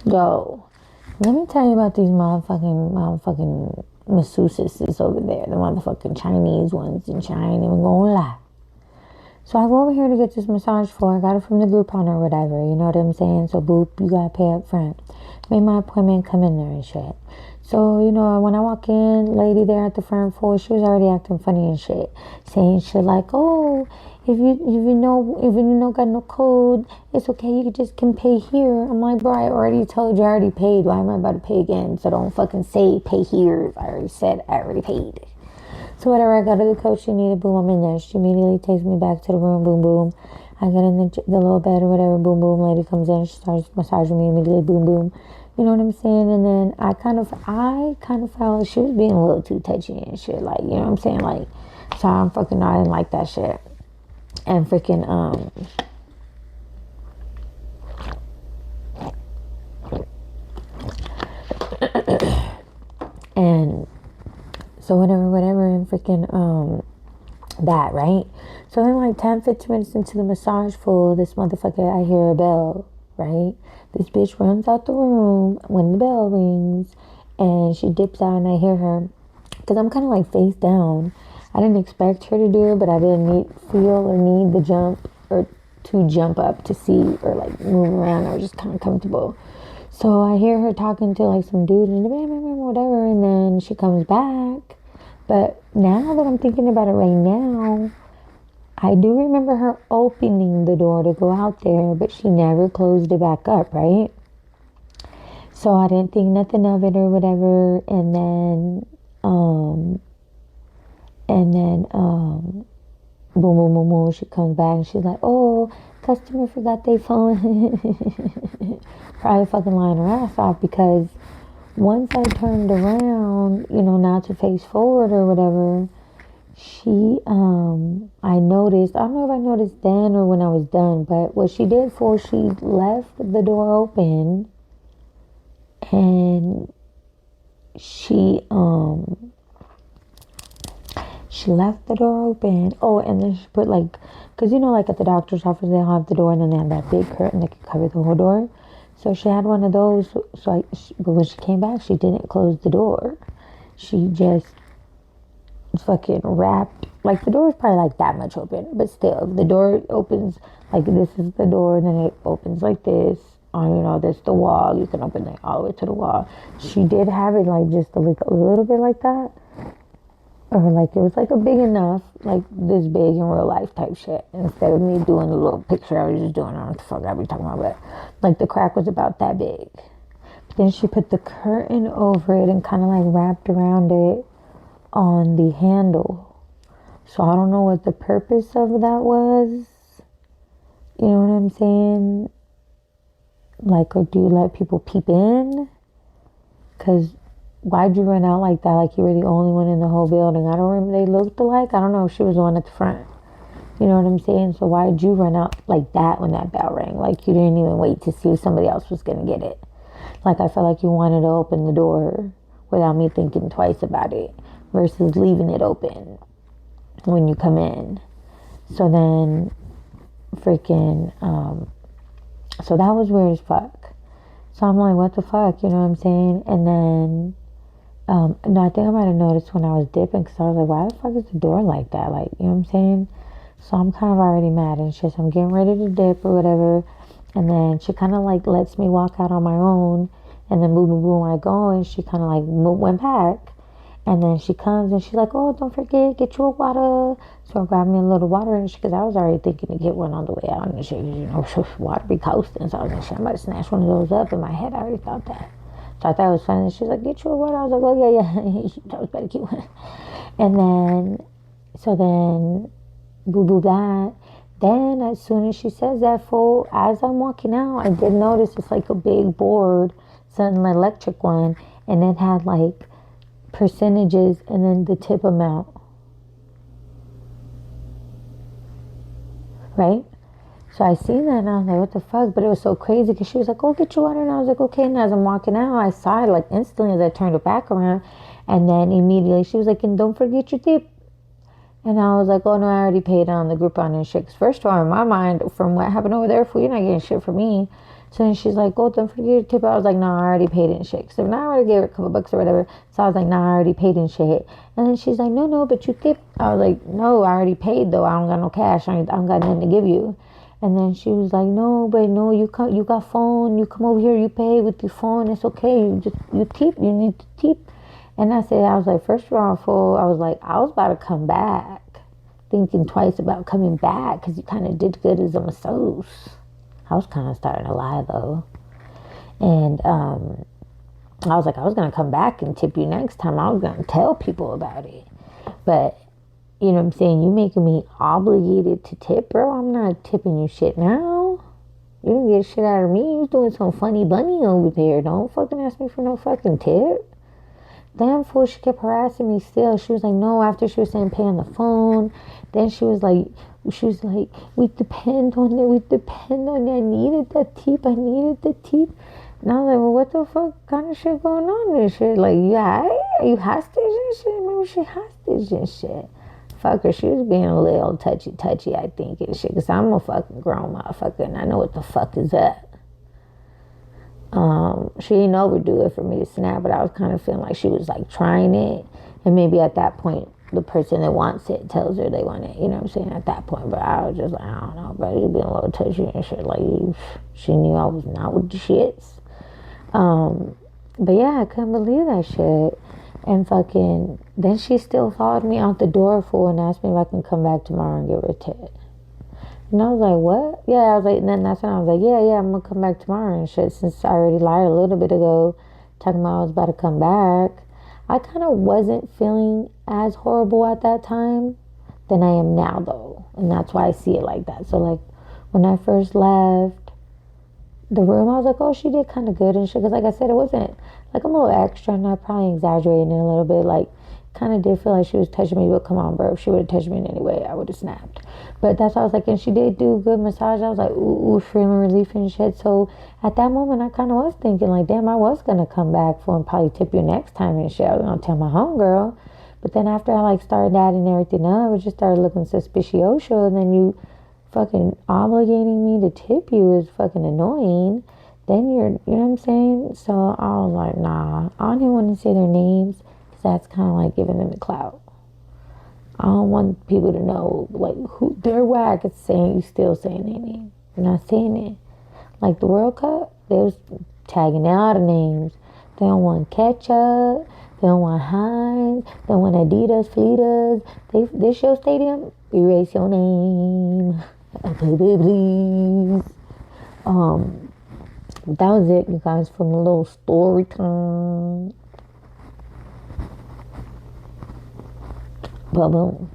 Yo, let me tell you about these motherfucking masseuses over there. The motherfucking Chinese ones in China. I ain't even gonna lie. So I go over here to get this massage floor. I got it from the Groupon or whatever. You know what I'm saying? So boop, you gotta pay up front. Made my appointment, come in there and shit. So, when I walk in, lady there at the front floor, she was already acting funny and shit. Saying shit like, oh, if you got no code, it's okay, you can pay here. I'm like, bro, I already told you I already paid. Why am I about to pay again? So don't fucking say pay here. I already said I already paid. So whatever, I go to the coach, she needed, boom, I'm in there. She immediately takes me back to the room, boom, boom. I get in the little bed or whatever, boom, boom. Lady comes in, she starts massaging me immediately, boom, boom. You know what I'm saying? And then I kind of felt like she was being a little too touchy and shit. Like, you know what I'm saying? Like, so I didn't like that shit. And freaking, and so whatever, and freaking, that, right? So then like 10, 15 minutes into the massage full, this motherfucker, I hear a bell, right? This bitch runs out the room when the bell rings and she dips out and I hear her, because I'm kind of like face down. I didn't expect her to do it, but I didn't feel or need the jump or to jump up to see or like move around. I was just kind of comfortable. So I hear her talking to like some dude and whatever, and then she comes back. But now that I'm thinking about it right now, I do remember her opening the door to go out there, but she never closed it back up, right? So I didn't think nothing of it or whatever. And then, boom, boom, boom, boom, she comes back and she's like, oh, customer forgot their phone. Probably fucking lying her ass off, because once I turned around, now to face forward or whatever, I noticed, I don't know if I noticed then or when I was done, but what she did for, she left the door open and she left the door open. Oh, and then she put because like at the doctor's office, they'll have the door and then they have that big curtain that can cover the whole door. So she had one of those. But when she came back, she didn't close the door. She just fucking wrapped, like the door is probably like that much open, but still the door opens like this is the door, and then it opens like this on, there's the wall, you can open it all the way to the wall. She did have it like just a little bit like that, or like it was like a big enough, like this big in real life type shit, instead of me doing the little picture I was just doing. I don't know what the fuck I be talking about, but like the crack was about that big. But then she put the curtain over it and kind of like wrapped around it on the handle. So I don't know what the purpose of that was. You know what I'm saying? Like, or do you let people peep in? Because why'd you run out like that? Like you were the only one in the whole building. I don't remember, they looked alike. I don't know if she was the one at the front. You know what I'm saying? So why'd you run out like that when that bell rang? Like you didn't even wait to see if somebody else was going to get it. Like I felt like you wanted to open the door without me thinking twice about it, versus leaving it open when you come in. So then freaking so that was weird as fuck. So I'm like, what the fuck, you know what I'm saying? And then no, I think I might have noticed when I was dipping, because I was like, why the fuck is the door like that? Like, you know what I'm saying? So I'm kind of already mad and shit. So I'm getting ready to dip or whatever, and then she kind of like lets me walk out on my own, and then boom boom boom I go, and she kind of like went back. And then she comes and she's like, oh, don't forget, get you a water. So I grabbed me a little water, and because I was already thinking to get one on the way out, and shit, water be coasting. So I was like, shit, I'm about to snatch one of those up. In my head, I already thought that. So I thought it was funny. She's like, get you a water. I was like, oh, yeah. That was better, cute. And then, boo boo that. Then as soon as she says that, as I'm walking out, I did notice it's like a big board, an electric one, and it had like percentages and then the tip amount, right? So I seen that and I was like, what the fuck? But it was so crazy because she was like, oh, get your water. And I was like, okay. And as I'm walking out, I saw it like instantly as I turned it back around. And then immediately she was like, and don't forget your tip. And I was like, oh no, I already paid on the Groupon and shit. Because first of all, in my mind, from what happened over there, you're not getting shit from me. So then she's like, oh, don't forget to tip her. I was like, no, I already paid in shit. So now I already gave her a couple bucks or whatever. So I was like, no, I already paid in shit. And then she's like, no, but you tip. I was like, no, I already paid though. I don't got no cash. I don't got nothing to give you. And then she was like, no, but no, you got phone. You come over here, you pay with your phone. It's okay. You tip. You need to tip. And I said, I was like, first of all, fool, I was like, I was about to come back, thinking twice about coming back because you kind of did good as a masseuse. I was kind of starting to lie though. And I was like, I was going to come back and tip you next time. I was going to tell people about it. But, you know what I'm saying? You making me obligated to tip, bro. I'm not tipping you shit now. You didn't get shit out of me. You was doing some funny bunny over there. Don't fucking ask me for no fucking tip. Damn fool, she kept harassing me still. She was like, no, after she was saying pay on the phone. Then she was like, we depend on it. We depend on it. I needed the tip. And I was like, well, what the fuck kind of shit going on and shit? Like, yeah, are you hostage and shit? Maybe she hostage and shit. Fuck her, she was being a little touchy, I think, and shit. Because I'm a fucking grown motherfucker and I know what the fuck is up. She didn't overdo it for me to snap, but I was kind of feeling like she was like trying it. And maybe at that point, the person that wants it tells her they want it, you know what I'm saying, at that point. But I was just like, I don't know, bro, you being a little touchy and shit. Like, she knew I was not with the shits. But yeah, I couldn't believe that shit. And fucking, then she still followed me out the door for and asked me if I can come back tomorrow and give her a tip. And I was like, what? Yeah, I was like, and then that's when I was like, yeah, I'm gonna come back tomorrow and shit. Since I already lied a little bit ago, talking about I was about to come back. I kind of wasn't feeling as horrible at that time than I am now, though. And that's why I see it like that. So, like, when I first left the room, I was like, oh, she did kind of good and shit. Because, like I said, it wasn't, like, I'm a little extra and I probably exaggerated it a little bit. Like, kind of did feel like she was touching me, but come on, bro. If she would have touched me in any way, I would have snapped. But that's why I was like, and she did do a good massage. I was like, ooh, feeling relief and shit. So at that moment, I kind of was thinking, like, damn, I was going to come back for and probably tip you next time and shit. I was going to tell my homegirl. But then after I, like, started adding everything up, it just started looking suspicious. And then you fucking obligating me to tip you is fucking annoying. Then you know what I'm saying? So I was like, nah, I don't even want to say their names. That's kind of like giving them the clout. I don't want people to know like who they're whack. It's saying you still saying their name. You're not saying it. Like the World Cup, they was tagging out the names. They don't want ketchup. They don't want Heinz. They don't want Adidas, Fleetas. This your stadium. Erase your name, please. That was it, you guys, from a little story time. Boom.